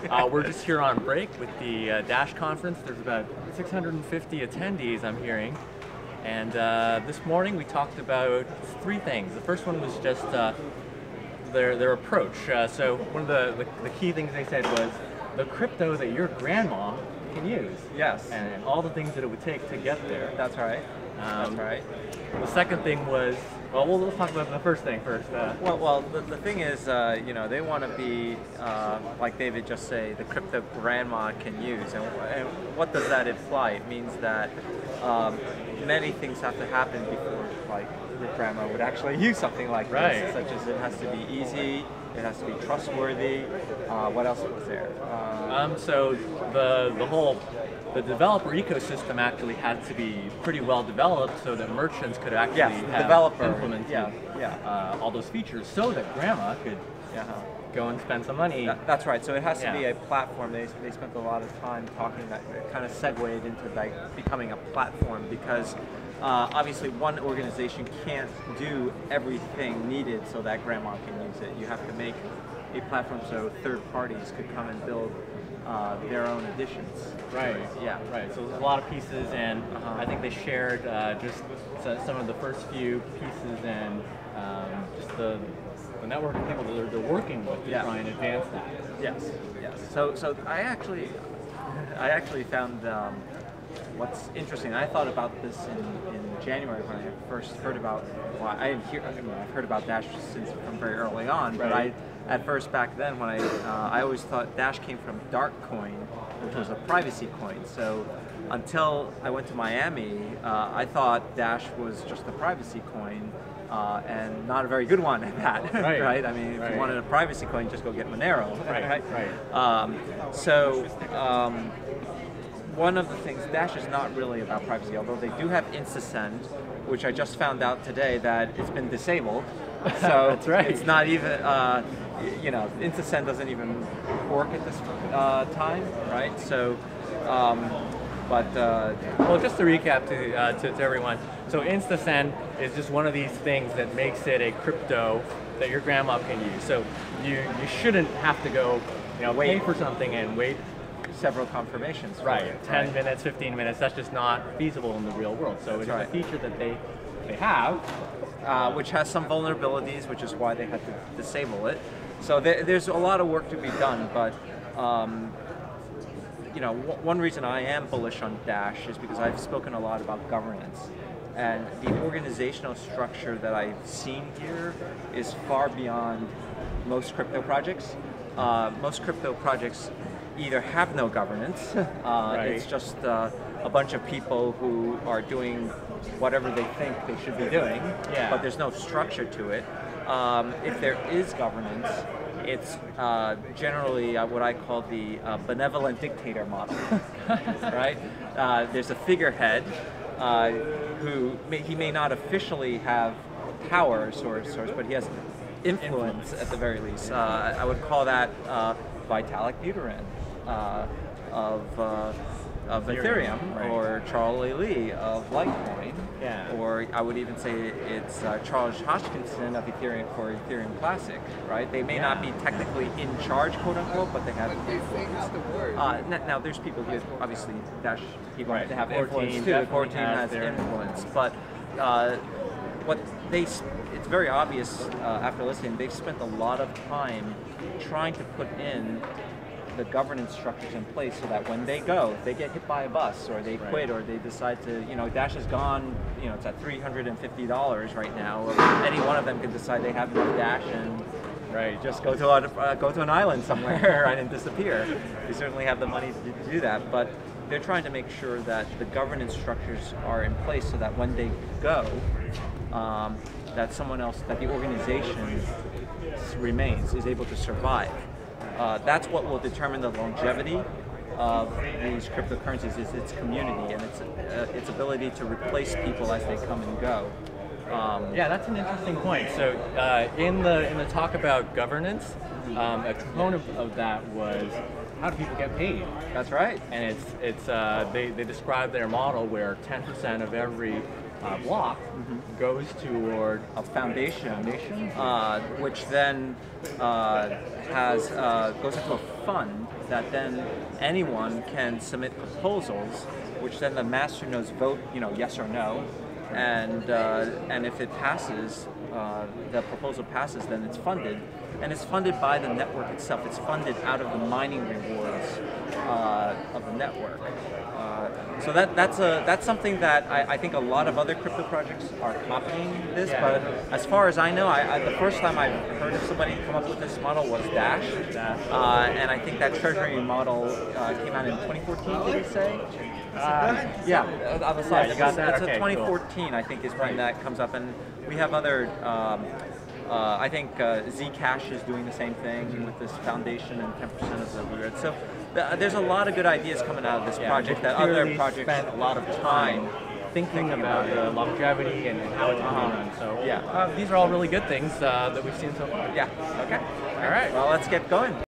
We're just here on break with the Dash conference. There's about 650 attendees, I'm hearing. And this morning we talked about three things. The first one was just their approach. So one of the key things they said was the crypto that your grandma can use. Yes. And all the things that it would take to get there. That's right. That's right. The second thing was, well, let's talk about the first thing first. Well, the thing is, they want to be, like David just say, the crypto grandma can use. And what does that imply? It means that many things have to happen before, like, your grandma would actually use something like this, such as it has to be easy, it has to be trustworthy. What else was there? So the developer ecosystem actually had to be pretty well developed so that merchants could actually implement all those features so that grandma could go and spend some money. That's right. So it has to be a platform. They spent a lot of time talking that kind of segued into like becoming a platform because obviously one organization can't do everything needed so that grandma can use it. You have to make a platform so third parties could come and build their own editions. Right. Yeah. Right. So there's a lot of pieces, and I think they shared just some of the first few pieces and just the network of people that they're working with to try and advance that. Yes. Yes. So I actually found what's interesting. I thought about this in January when I first heard about. Well, I've heard about Dash since from very early on, but at first back then when I always thought Dash came from Darkcoin, which was a privacy coin. So until I went to Miami, I thought Dash was just a privacy coin. And not a very good one at that, right? I mean, if you wanted a privacy coin, just go get Monero, right? One of the things, Dash is not really about privacy, although they do have InstaSend, which I just found out today that it's been disabled. So it's not even, InstaSend doesn't even work at this time, right? So, well, just to recap to everyone, so InstaSend is just one of these things that makes it a crypto that your grandma can use. So you shouldn't have to go, pay for something and wait several confirmations. 10 minutes, 15 minutes, that's just not feasible in the real world. So it's a feature that they have. Which has some vulnerabilities, which is why they had to disable it. So there's a lot of work to be done, but one reason I am bullish on Dash is because I've spoken a lot about governance. And the organizational structure that I've seen here is far beyond most crypto projects. Most crypto projects either have no governance, it's just a bunch of people who are doing whatever they think they should be doing, but there's no structure to it. If there is governance, it's generally what I call the benevolent dictator model, right? There's a figurehead who he may not officially have power, source, but he has influence at the very least. I would call that Vitalik Buterin of Ethereum, or Charlie Lee of Litecoin, or I would even say it's Charles Hoskinson of Ethereum for Ethereum Classic, right? They may not be technically in charge, quote unquote, but they have influence. Now there's people who obviously Dash people have influence too. The core team has influence, but it's very obvious after listening, they've spent a lot of time trying to put in the governance structures in place so that when they go, if they get hit by a bus or they quit or they decide to, Dash is gone, it's at $350 right now, or any one of them can decide they have enough Dash and just go to an island somewhere and disappear. They certainly have the money to do that, but they're trying to make sure that the governance structures are in place so that when they go, that someone else, that the organization remains, is able to survive. That's what will determine the longevity of these cryptocurrencies, is its community and its ability to replace people as they come and go. That's an interesting point. So in the talk about governance, a component of that was how do people get paid? That's right. And they describe their model where 10% of every block goes toward a foundation, which then goes into a fund that then anyone can submit proposals, which then the masternodes vote, yes or no, and if it passes, the proposal passes, then it's funded, and it's funded by the network itself. It's funded out of the mining rewards of the network. So that's something that I think a lot of other crypto projects are copying this. Yeah. But as far as I know, the first time I heard of somebody come up with this model was Dash. And I think that treasury model came out in 2014. Did he say? Yeah, on the side. Yeah, you got that? It's Okay, 2014, cool. I think, is when that comes up, and we have other. I think Zcash is doing the same thing with this foundation and 10% of the rewards. So there's a lot of good ideas coming out of this project that other projects spent a lot of time thinking about the longevity and how it's going to run. So these are all really good things that we've seen so far. Yeah. Okay. All right. Well, let's get going.